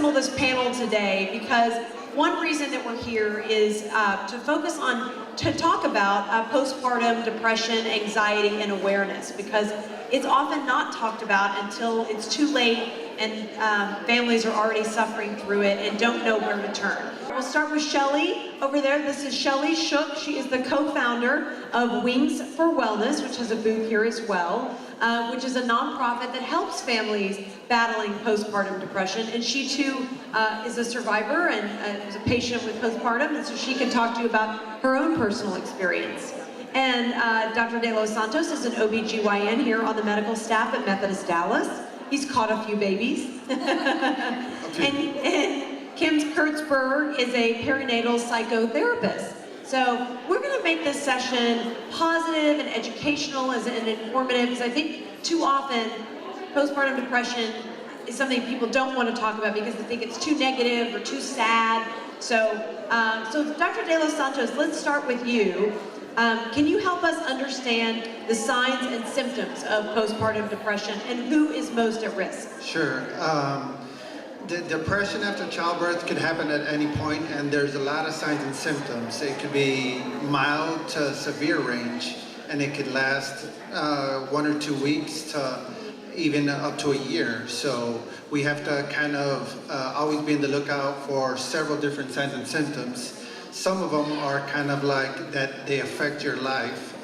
assemble this panel today because one reason that we're here is to focus on, to talk about postpartum depression, anxiety, and awareness, because it's often not talked about until it's too late and families are already suffering through it and don't know where to turn. We'll start with Shelly over there. This is Shelly Shook. She is the co-founder of Wings for Wellness, which has a booth here as well, which is a nonprofit that helps families battling postpartum depression. And she too is a survivor and is a patient with postpartum, and so she can talk to you about her own personal experience. And Dr. De Los Santos is an OBGYN here on the medical staff at Methodist Dallas. He's caught a few babies. and Kim Kurtzberg is a perinatal psychotherapist. So we're going to make this session positive and educational and informative, because I think too often postpartum depression is something people don't want to talk about because they think it's too negative or too sad. So Dr. De Los Santos, let's start with you. Can you help us understand the signs and symptoms of postpartum depression and who is most at risk? Sure. The depression after childbirth could happen at any point, and there's a lot of signs and symptoms. It could be mild to severe range, and it could last 1 or 2 weeks to even up to a year. So we have to kind of always be on the lookout for several different signs and symptoms. Some of them are kind of like that they affect your life.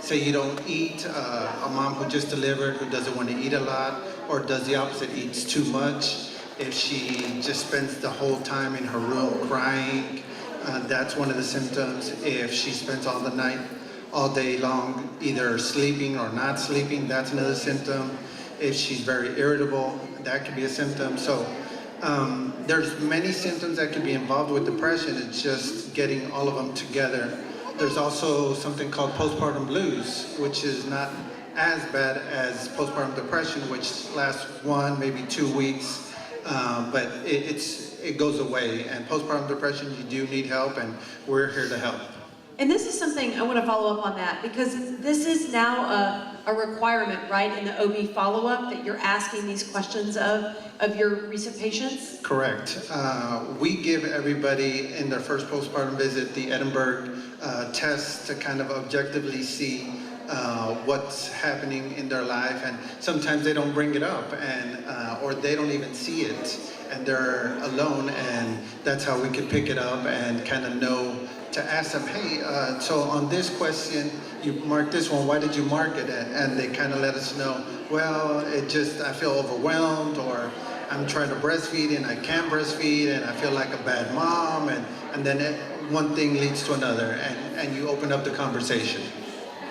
Say you don't eat, a mom who just delivered who doesn't want to eat a lot, or does the opposite, eats too much. If she just spends the whole time in her room crying, that's one of the symptoms. If she spends all the night, all day long, either sleeping or not sleeping, that's another symptom. If she's very irritable, that could be a symptom. So there's many symptoms that could be involved with depression. It's just getting all of them together. There's also something called postpartum blues, which is not as bad as postpartum depression, which lasts 1, maybe 2 weeks. But it goes away, and postpartum depression, you do need help, and we're here to help. And this is something I want to follow up on that, because this is now a requirement, right, in the OB follow-up, that you're asking these questions of your recent patients? Correct. We give everybody in their first postpartum visit the Edinburgh test to kind of objectively see what's happening in their life, and sometimes they don't bring it up, and or they don't even see it, and they're alone, and that's how we could pick it up and kind of know to ask them, hey, so on this question, you marked this one, why did you mark it? And they kind of let us know, well, I feel overwhelmed, or I'm trying to breastfeed and I can't breastfeed, and I feel like a bad mom, and then one thing leads to another, and you open up the conversation.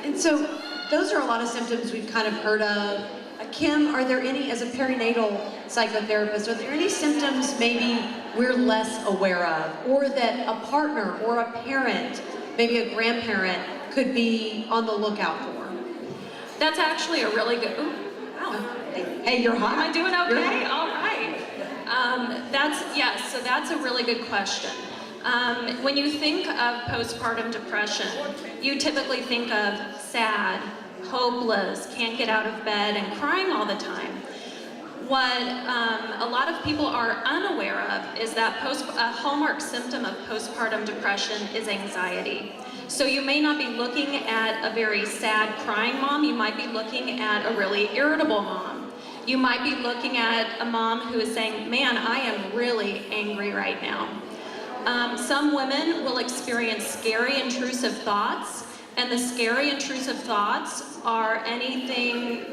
And so those are a lot of symptoms we've kind of heard of. Kim, are there any, as a perinatal psychotherapist, are there any symptoms maybe we're less aware of, or that a partner or a parent, maybe a grandparent, could be on the lookout for? That's actually a really good, Hey, you're hot. Am I doing okay? All right. So that's a really good question. When you think of postpartum depression, you typically think of sad, hopeless, can't get out of bed, and crying all the time. What a lot of people are unaware of is that a hallmark symptom of postpartum depression is anxiety. So you may not be looking at a very sad, crying mom. You might be looking at a really irritable mom. You might be looking at a mom who is saying, man, I am really angry right now. Some women will experience scary, intrusive thoughts, and the scary, intrusive thoughts are anything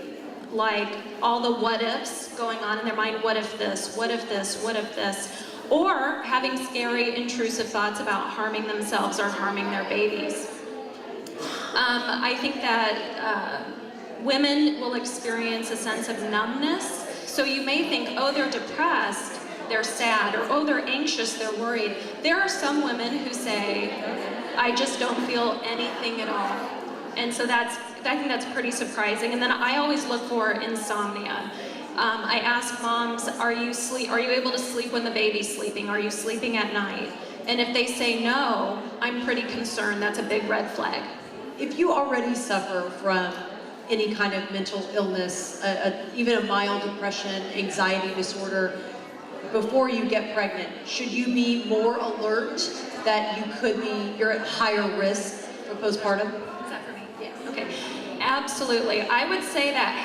like all the what-ifs going on in their mind. What if this? What if this? What if this? Or having scary, intrusive thoughts about harming themselves or harming their babies. I think that women will experience a sense of numbness. So you may think, oh, they're depressed, they're sad, or oh, they're anxious, they're worried. There are some women who say, I just don't feel anything at all. And so I think that's pretty surprising. And then I always look for insomnia. I ask moms, are you able to sleep when the baby's sleeping? Are you sleeping at night? And if they say no, I'm pretty concerned. That's a big red flag. If you already suffer from any kind of mental illness, even a mild depression, anxiety disorder, before you get pregnant, should you be more alert that you're at higher risk for postpartum? Is that for me? Yes. Okay. Absolutely. I would say that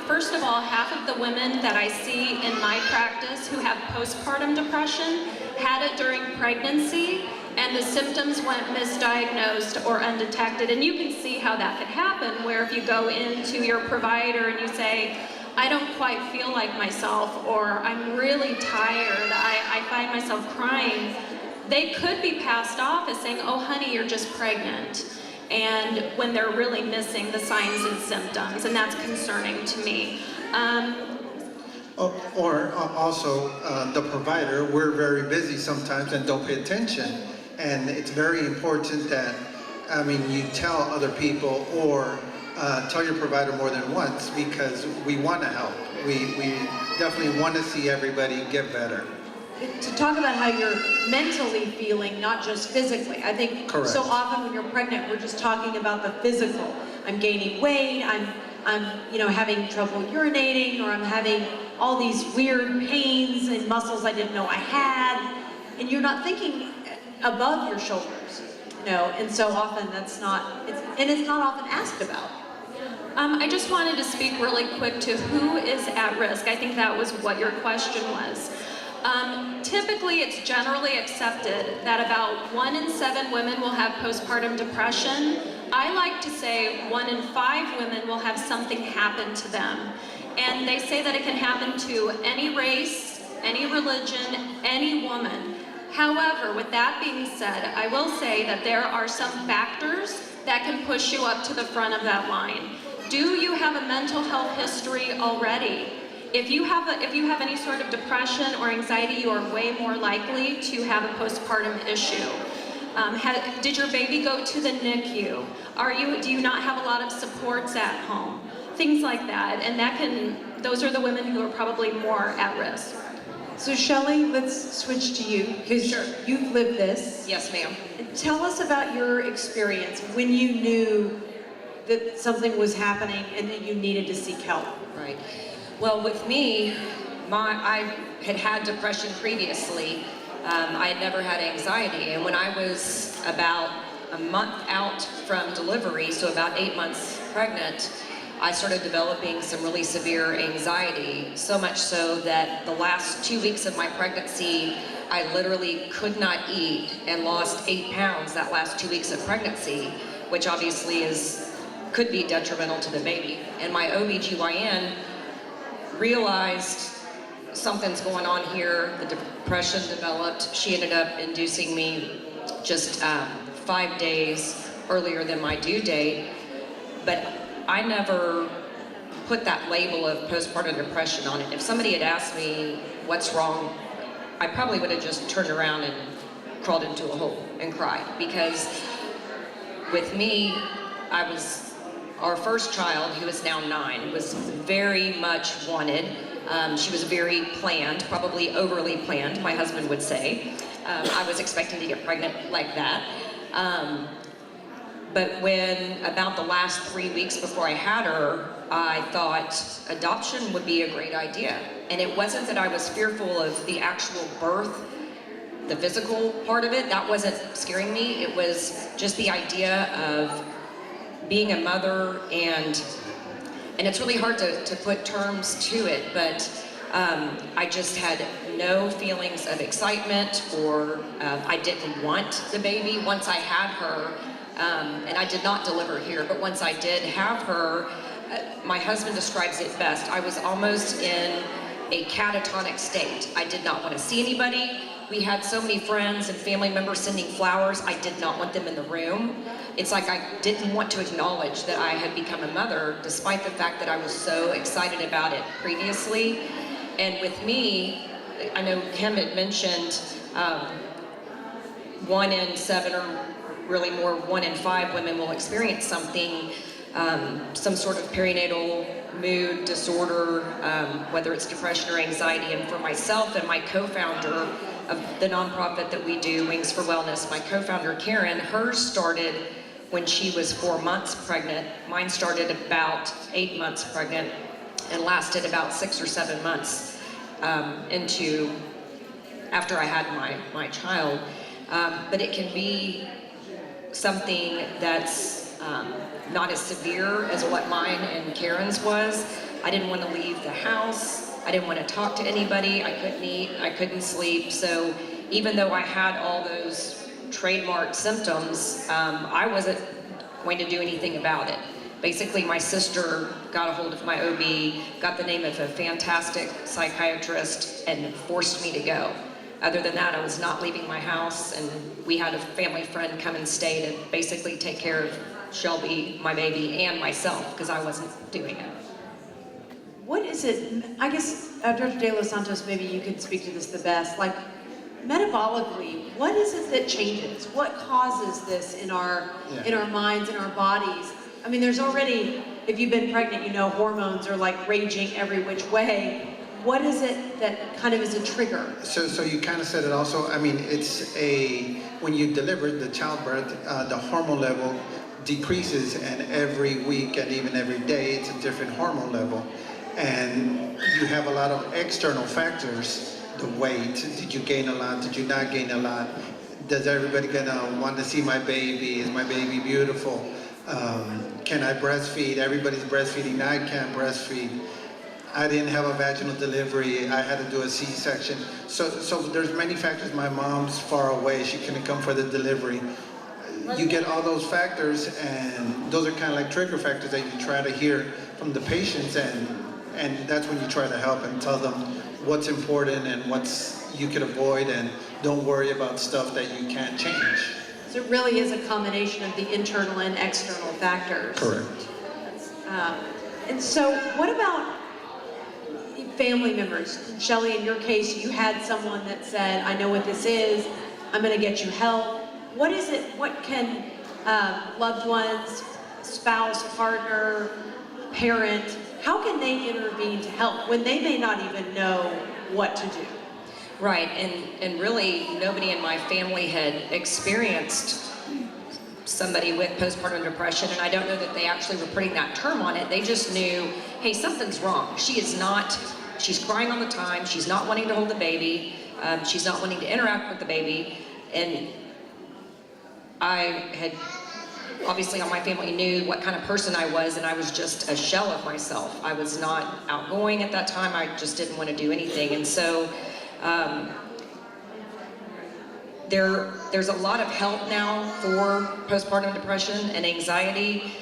first of all, half of the women that I see in my practice who have postpartum depression had it during pregnancy, and the symptoms went misdiagnosed or undetected. And you can see how that could happen, where if you go into your provider and you say, I don't quite feel like myself, or I'm really tired, I find myself crying, they could be passed off as saying, oh honey, you're just pregnant. And when they're really missing the signs and symptoms, and that's concerning to me. Or also, the provider, we're very busy sometimes and don't pay attention. And it's very important that, you tell other people or tell your provider more than once, because we want to help. We definitely want to see everybody get better. To talk about how you're mentally feeling, not just physically. I think Correct. So often when you're pregnant, we're just talking about the physical. I'm gaining weight, I'm having trouble urinating, or I'm having all these weird pains and muscles I didn't know I had. And you're not thinking above your shoulders, and so often it's not often asked about. I just wanted to speak really quick to who is at risk. I think that was what your question was. Typically, it's generally accepted that about 1 in 7 women will have postpartum depression. I like to say 1 in 5 women will have something happen to them. And they say that it can happen to any race, any religion, any woman. However, with that being said, I will say that there are some factors that can push you up to the front of that line. Do you have a mental health history already? If you have any sort of depression or anxiety, you are way more likely to have a postpartum issue. Did your baby go to the NICU? Do you not have a lot of supports at home? Things like that, and those are the women who are probably more at risk. So Shelley, let's switch to you, because you've lived this. Yes, ma'am. Tell us about your experience when you knew that something was happening and that you needed to seek help. Right. Well, with me, I had had depression previously. I had never had anxiety, and when I was about a month out from delivery, so about 8 months pregnant, I started developing some really severe anxiety, so much so that the last 2 weeks of my pregnancy, I literally could not eat and lost 8 pounds that last 2 weeks of pregnancy, which obviously could be detrimental to the baby. And my OBGYN realized something's going on here. The depression developed. She ended up inducing me just 5 days earlier than my due date, but I never put that label of postpartum depression on it. If somebody had asked me what's wrong, I probably would have just turned around and crawled into a hole and cried, because with me, our first child, who is now 9, was very much wanted. She was very planned, probably overly planned, my husband would say. I was expecting to get pregnant like that. But when about the last 3 weeks before I had her, I thought adoption would be a great idea. And it wasn't that I was fearful of the actual birth, the physical part of it, that wasn't scaring me. It was just the idea of being a mother, and it's really hard to put terms to it, but I just had no feelings of excitement, or I didn't want the baby once I had her. And I did not deliver here, but once I did have her, my husband describes it best. I was almost in a catatonic state. I did not want to see anybody. We had so many friends and family members sending flowers. I did not want them in the room. It's like I didn't want to acknowledge that I had become a mother, despite the fact that I was so excited about it previously. And with me, I know Kim had mentioned 1 in 7, or really more, 1 in 5 women will experience something, some sort of perinatal mood disorder, whether it's depression or anxiety. And for myself and my co-founder of the nonprofit that we do, Wings for Wellness, my co-founder Karen, hers started when she was 4 months pregnant. Mine started about 8 months pregnant and lasted about 6 or 7 months into after I had my child. But it can be something that's not as severe as what mine and Karen's was. I didn't want to leave the house. I didn't want to talk to anybody. I couldn't eat. I couldn't sleep. So even though I had all those trademark symptoms, I wasn't going to do anything about it. Basically, my sister got a hold of my OB, got the name of a fantastic psychiatrist, and forced me to go. Other than that, I was not leaving my house, and we had a family friend come and stay to basically take care of Shelby, my baby, and myself, because I wasn't doing it. What is it, I guess, Dr. De Los Santos, maybe you could speak to this the best, like, metabolically, what is it that changes? What causes this in our minds, in our bodies? I mean, there's already, if you've been pregnant, you know hormones are like raging every which way. What is it that kind of is a trigger? So you kind of said it also. I mean, it's when you deliver the childbirth, the hormone level decreases, and every week and even every day, it's a different hormone level. And you have a lot of external factors. The weight, did you gain a lot? Did you not gain a lot? Does everybody gonna want to see my baby? Is my baby beautiful? Can I breastfeed? Everybody's breastfeeding. I can't breastfeed. I didn't have a vaginal delivery. I had to do a C-section. So there's many factors. My mom's far away. She couldn't come for the delivery. You get all those factors, and those are kind of like trigger factors that you try to hear from the patients, and that's when you try to help and tell them what's important and what's you could avoid, and don't worry about stuff that you can't change. So it really is a combination of the internal and external factors. Correct. And so what about family members? Shelley, in your case, you had someone that said, I know what this is, I'm gonna get you help. What is it, what can loved ones, spouse, partner, parent, how can they intervene to help when they may not even know what to do? Right, and really nobody in my family had experienced somebody with postpartum depression, and I don't know that they actually were putting that term on it. They just knew, hey, something's wrong. She's crying all the time, she's not wanting to hold the baby, she's not wanting to interact with the baby, and I had, obviously all my family knew what kind of person I was, and I was just a shell of myself. I was not outgoing at that time, I just didn't want to do anything, and so there's a lot of help now for postpartum depression and anxiety.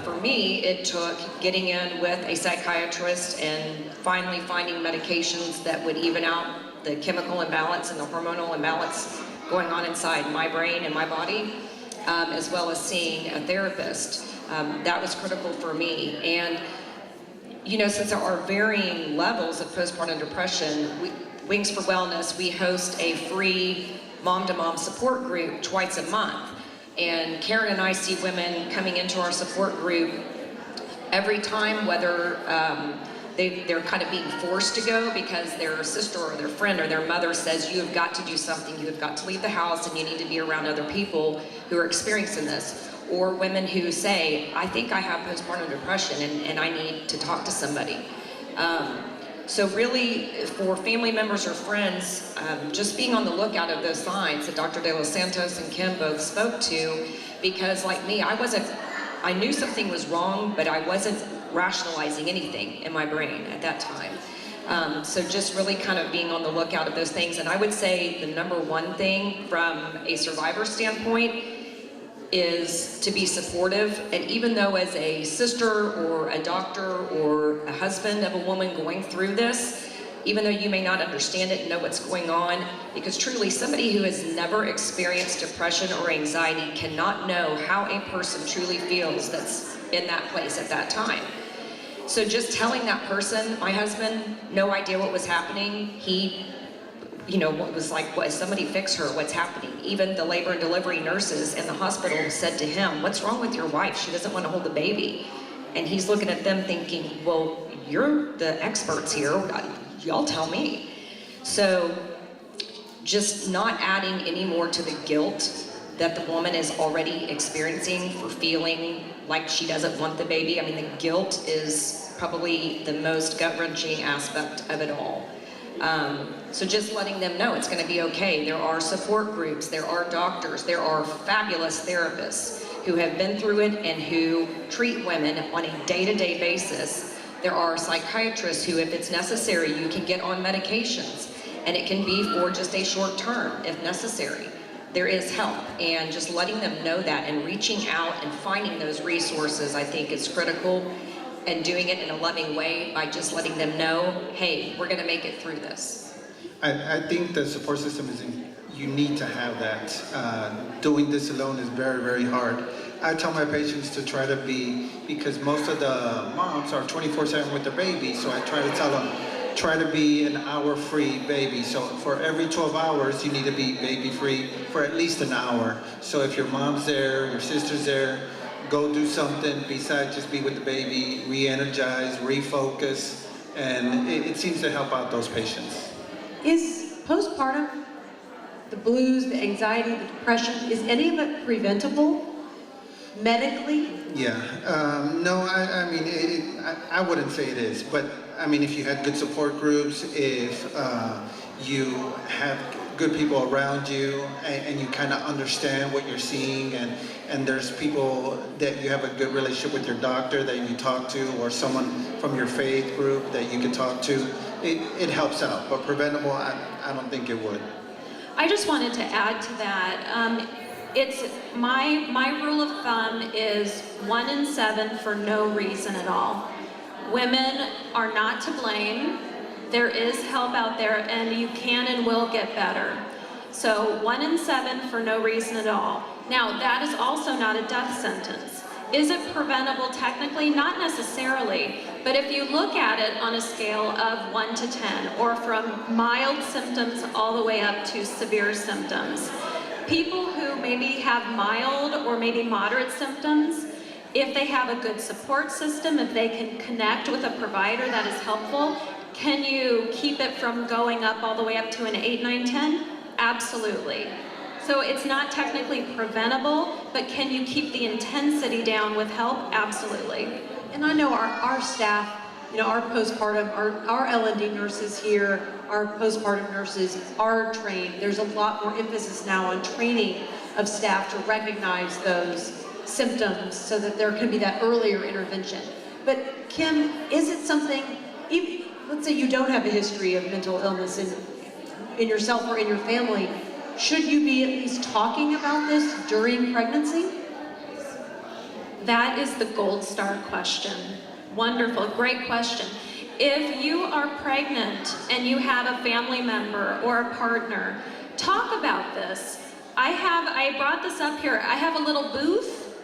For me, it took getting in with a psychiatrist and finally finding medications that would even out the chemical imbalance and the hormonal imbalance going on inside my brain and my body, as well as seeing a therapist. That was critical for me. And you know, since there are varying levels of postpartum depression, Wings for Wellness, we host a free mom-to-mom support group twice a month. And Karen and I see women coming into our support group every time, whether they're kind of being forced to go because their sister or their friend or their mother says, you have got to do something, you have got to leave the house and you need to be around other people who are experiencing this. Or women who say, I think I have postpartum depression and I need to talk to somebody. So really, for family members or friends, just being on the lookout of those signs that Dr. De Los Santos and Kim both spoke to, because like me, I knew something was wrong, but I wasn't rationalizing anything in my brain at that time. So just really kind of being on the lookout of those things. And I would say the number one thing from a survivor standpoint is to be supportive, and even though as a sister or a doctor or a husband of a woman going through this, even though you may not understand it and know what's going on, because truly somebody who has never experienced depression or anxiety cannot know how a person truly feels that's in that place at that time. So just telling that person, my husband, no idea what was happening, he what was like, what, somebody fix her, what's happening? Even the labor and delivery nurses in the hospital said to him, what's wrong with your wife? She doesn't want to hold the baby. And he's looking at them thinking, well, you're the experts here, y'all tell me. So just not adding any more to the guilt that the woman is already experiencing for feeling like she doesn't want the baby. I mean, the guilt is probably the most gut-wrenching aspect of it all. So just letting them know it's going to be okay. There are support groups, there are doctors, there are fabulous therapists who have been through it and who treat women on a day-to-day basis. There are psychiatrists who, if it's necessary, you can get on medications, and it can be for just a short term if necessary. There is help, and just letting them know that and reaching out and finding those resources, I think, is critical, and doing it in a loving way by just letting them know, hey, we're going to make it through this. I think the support system you need to have that. Doing this alone is very, very hard. I tell my patients to try to be, because most of the moms are 24/7 with their baby, so I try to tell them, try to be an hour-free baby. So for every 12 hours, you need to be baby-free for at least an hour. So if your mom's there, your sister's there, go do something besides just be with the baby, re-energize, refocus, and it seems to help out those patients. Is postpartum, the blues, the anxiety, the depression, is any of it preventable medically? Yeah, no, I mean, I wouldn't say it is, but I mean, if you had good support groups, if you have good people around you and you kind of understand what you're seeing, and there's people that you have a good relationship with your doctor that you talk to, or someone from your faith group that you can talk to, it helps out. But preventable, I don't think it would. I just wanted to add to that. It's my rule of thumb is 1 in 7 for no reason at all. Women are not to blame. There is help out there, and you can and will get better. So 1 in 7 for no reason at all. Now, that is also not a death sentence. Is it preventable technically? Not necessarily, but if you look at it on a scale of 1 to 10, or from mild symptoms all the way up to severe symptoms, people who maybe have mild or maybe moderate symptoms, if they have a good support system, if they can connect with a provider that is helpful, can you keep it from going up all the way up to an 8, 9, 10? Absolutely. So it's not technically preventable, but can you keep the intensity down with help? Absolutely. And I know our staff, our postpartum, our L&D nurses here, our postpartum nurses are trained. There's a lot more emphasis now on training of staff to recognize those symptoms so that there can be that earlier intervention. But Kim, is it something, even, let's say you don't have a history of mental illness in yourself or in your family, should you be at least talking about this during pregnancy? That is the gold star question. Wonderful, great question. If you are pregnant and you have a family member or a partner, talk about this. I brought this up here. I have a little booth.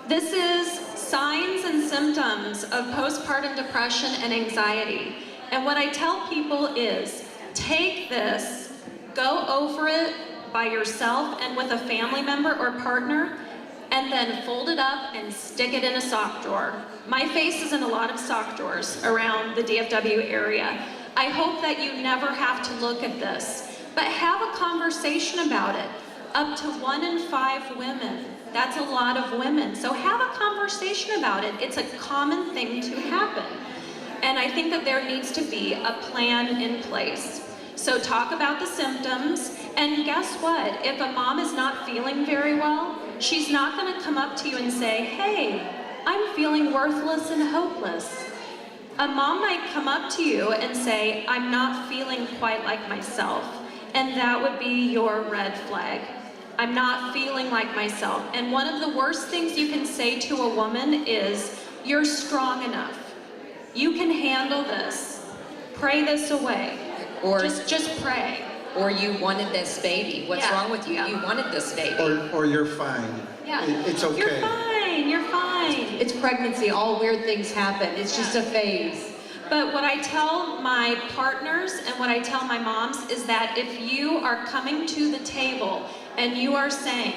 This is signs and symptoms of postpartum depression and anxiety. And what I tell people is, take this, go over it by yourself and with a family member or partner, and then fold it up and stick it in a sock drawer. My face is in a lot of sock drawers around the DFW area. I hope that you never have to look at this, but have a conversation about it. Up to 1 in 5 women, that's a lot of women. So have a conversation about it. It's a common thing to happen. And I think that there needs to be a plan in place. So talk about the symptoms, and guess what? If a mom is not feeling very well, she's not gonna come up to you and say, hey, I'm feeling worthless and hopeless. A mom might come up to you and say, I'm not feeling quite like myself. And that would be your red flag. I'm not feeling like myself. And one of the worst things you can say to a woman is, you're strong enough. You can handle this. Pray this away. Or just pray. Or you wanted this baby. What's wrong with you? Yeah. You wanted this baby. Or you're fine. Yeah. It's okay. You're fine, you're fine. It's pregnancy, all weird things happen. It's just a phase. But what I tell my partners and what I tell my moms is that if you are coming to the table and you are saying,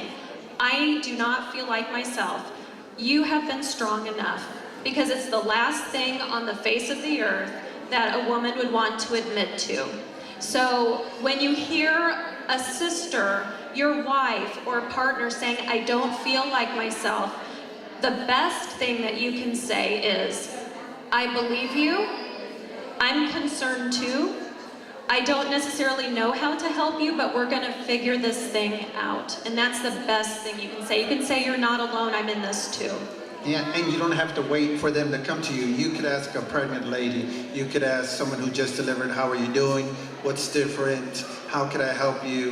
I do not feel like myself, you have been strong enough, because it's the last thing on the face of the earth that a woman would want to admit to. So when you hear a sister, your wife, or partner saying, I don't feel like myself, the best thing that you can say is, I believe you, I'm concerned too, I don't necessarily know how to help you, but we're gonna figure this thing out. And that's the best thing you can say. You can say, you're not alone, I'm in this too. Yeah, and you don't have to wait for them to come to you. You could ask a pregnant lady. You could ask someone who just delivered, how are you doing? What's different? How could I help you?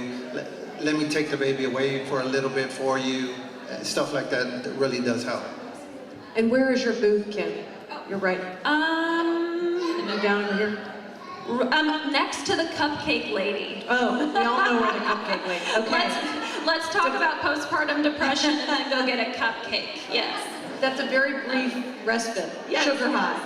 Let me take the baby away for a little bit for you. Stuff like that really does help. And where is your booth, Kim? You're right. And then down over here. Next to the cupcake lady. Oh, we all know where the cupcake lady. Okay. Let's talk about postpartum depression and then go get a cupcake. Yes. That's a very brief respite. Yes. Sugar high.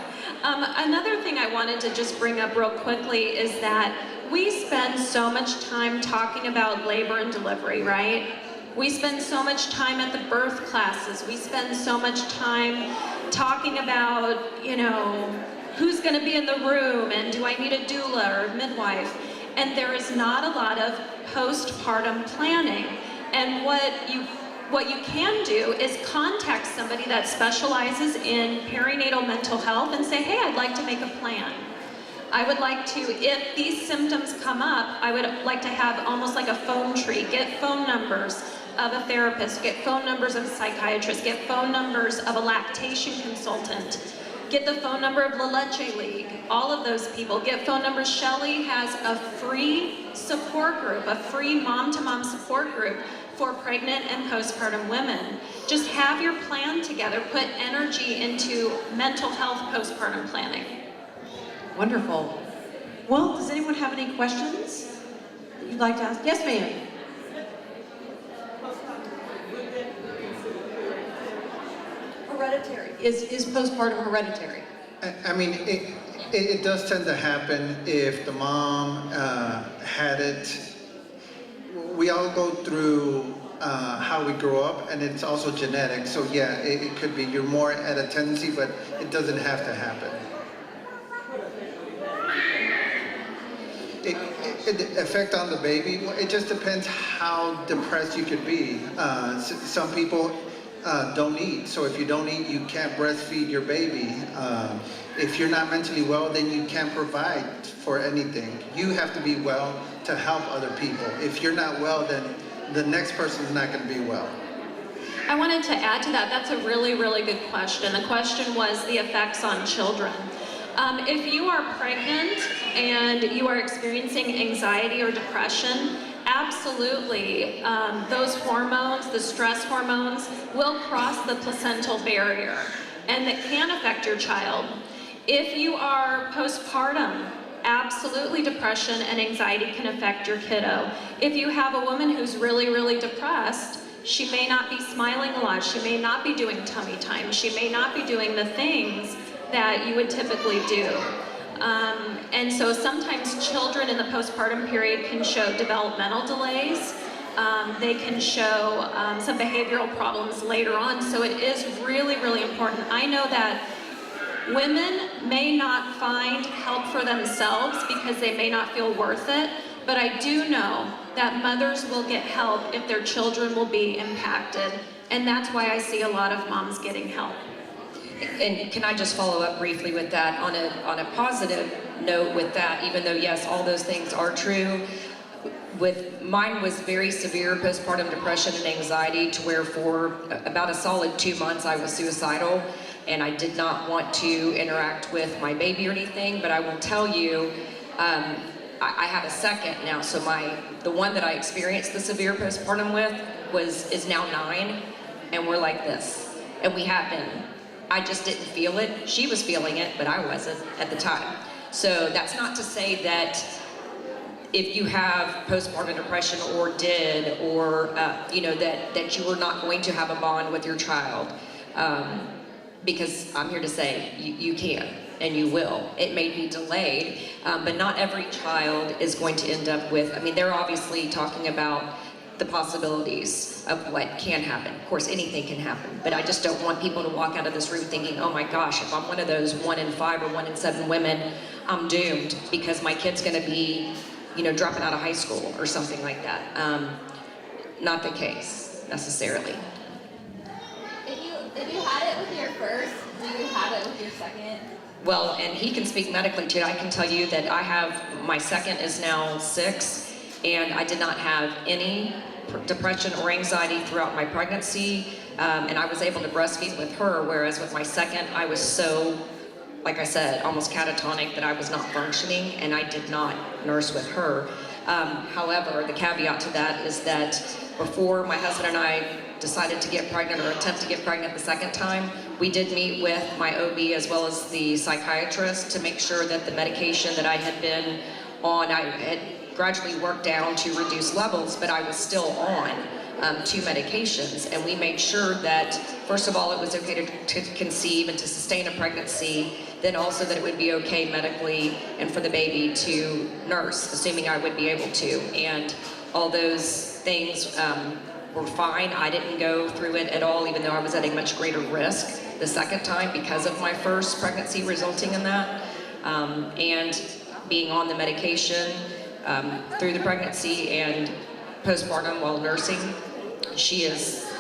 Another thing I wanted to just bring up real quickly is that we spend so much time talking about labor and delivery, right? We spend so much time at the birth classes. We spend so much time talking about, you know, who's going to be in the room and do I need a doula or a midwife? And there is not a lot of postpartum planning. And what you can do is contact somebody that specializes in perinatal mental health and say, hey, I'd like to make a plan. I would like to, if these symptoms come up, I would like to have almost like a phone tree, get phone numbers of a therapist, get phone numbers of a psychiatrist, get phone numbers of a lactation consultant, get the phone number of La Leche League, all of those people. Get phone numbers. Shelley has a free support group, a free mom-to-mom support group for pregnant and postpartum women. Just have your plan together. Put energy into mental health postpartum planning. Wonderful. Well, does anyone have any questions that you'd like to ask? Yes, ma'am. Hereditary. Is postpartum hereditary? I mean, it does tend to happen if the mom had it. We all go through how we grow up, and it's also genetic. So yeah, it could be you're more at a tendency, but it doesn't have to happen. The effect on the baby, well, it just depends how depressed you could be. Some people don't eat, so if you don't eat, you can't breastfeed your baby. If you're not mentally well, then you can't provide for anything. You have to be well to help other people. If you're not well, then the next person's not going to be well. I wanted to add to that. That's a really, really good question. The question was the effects on children. If you are pregnant and you are experiencing anxiety or depression, absolutely, those hormones, the stress hormones, will cross the placental barrier, and that can affect your child. If you are postpartum, absolutely depression and anxiety can affect your kiddo. If you have a woman who's really, really depressed, she may not be smiling a lot, she may not be doing tummy time, she may not be doing the things that you would typically do. And so sometimes children in the postpartum period can show developmental delays. They can show some behavioral problems later on. So it is really, really important. I know that women may not find help for themselves because they may not feel worth it, but I do know that mothers will get help if their children will be impacted. And that's why I see a lot of moms getting help. And can I just follow up briefly with that on a positive note with that, even though yes, all those things are true. With mine was very severe postpartum depression and anxiety to where for about a solid 2 months I was suicidal and I did not want to interact with my baby or anything, but I will tell you, I have a second now, so the one that I experienced the severe postpartum with is now 9, and we're like this, and we have been. I just didn't feel it. She was feeling it, but I wasn't at the time. So that's not to say that if you have postpartum depression or did, or you know, that you are not going to have a bond with your child, because I'm here to say you can and you will. It may be delayed, but not every child is going to end up with, I mean, they're obviously talking about the possibilities of what can happen. Of course, anything can happen, but I just don't want people to walk out of this room thinking, oh my gosh, if I'm one of those 1 in 5 or 1 in 7 women, I'm doomed because my kid's gonna be, you know, dropping out of high school or something like that. Not the case, necessarily. If you had it with your first, do you have it with your second? Well, and he can speak medically too. I can tell you that my second is now 6, and I did not have any depression or anxiety throughout my pregnancy, and I was able to breastfeed with her, whereas with my second, I was so, like I said, almost catatonic that I was not functioning, and I did not nurse with her. However, the caveat to that is that before my husband and I decided to get pregnant or attempt to get pregnant the second time, we did meet with my OB as well as the psychiatrist to make sure that the medication that I had been on, I had gradually worked down to reduce levels, but I was still on 2 medications. And we made sure that, first of all, it was okay to conceive and to sustain a pregnancy, then also that it would be okay medically and for the baby to nurse, assuming I would be able to. And all those things were fine. I didn't go through it at all, even though I was at a much greater risk the second time because of my first pregnancy resulting in that. And being on the medication through the pregnancy and postpartum while nursing, she is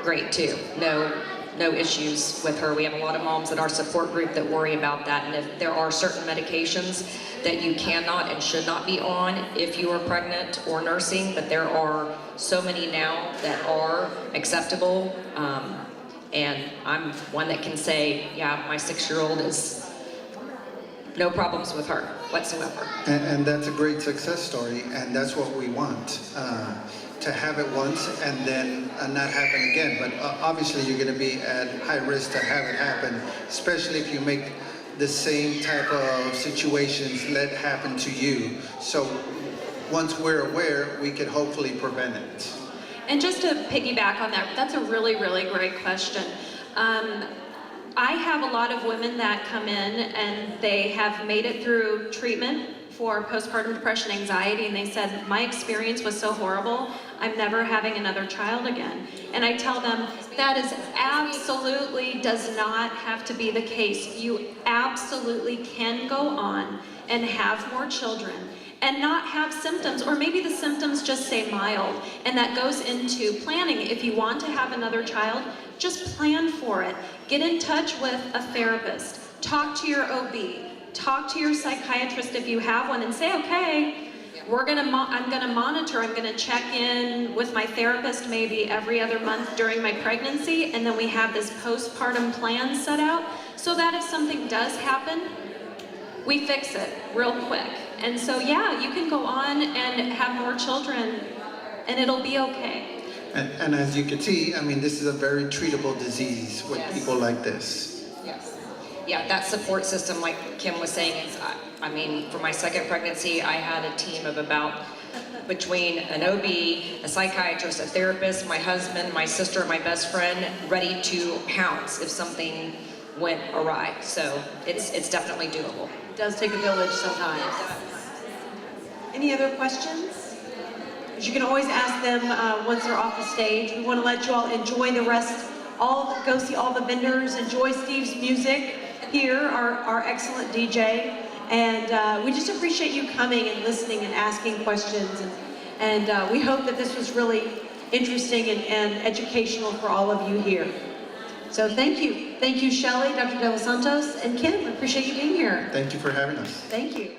great too. No issues with her. We have a lot of moms in our support group that worry about that, and if there are certain medications that you cannot and should not be on if you are pregnant or nursing, but there are so many now that are acceptable, and I'm one that can say, yeah, my 6-year-old is no problems with her whatsoever. And that's a great success story, and that's what we want. To have it once and then not happen again. But obviously you're going to be at high risk to have it happen, especially if you make the same type of situations let happen to you. So once we're aware, we can hopefully prevent it. And just to piggyback on that, that's a really, really great question. I have a lot of women that come in and they have made it through treatment for postpartum depression, anxiety, and they said, my experience was so horrible, I'm never having another child again. And I tell them, that is absolutely does not have to be the case. You absolutely can go on and have more children and not have symptoms, or maybe the symptoms just say mild, and that goes into planning. If you want to have another child, just plan for it. Get in touch with a therapist, talk to your OB, talk to your psychiatrist if you have one, and say, okay, I'm gonna monitor, I'm gonna check in with my therapist maybe every other month during my pregnancy, and then we have this postpartum plan set out so that if something does happen, we fix it real quick. And so yeah, you can go on and have more children and it'll be okay. And as you can see, I mean, this is a very treatable disease with people like this. Yes. Yeah, that support system, like Kim was saying, is, I mean, for my second pregnancy, I had a team of about between an OB, a psychiatrist, a therapist, my husband, my sister, my best friend, ready to pounce if something went awry. So it's definitely doable. It does take a village sometimes. Any other questions? You can always ask them once they're off the stage. We want to let you all enjoy the rest, go see all the vendors, enjoy Steve's music here, our excellent DJ. And we just appreciate you coming and listening and asking questions. And we hope that this was really interesting and educational for all of you here. So thank you. Thank you, Shelley, Dr. De Los Santos, and Kim. I appreciate you being here. Thank you for having us. Thank you.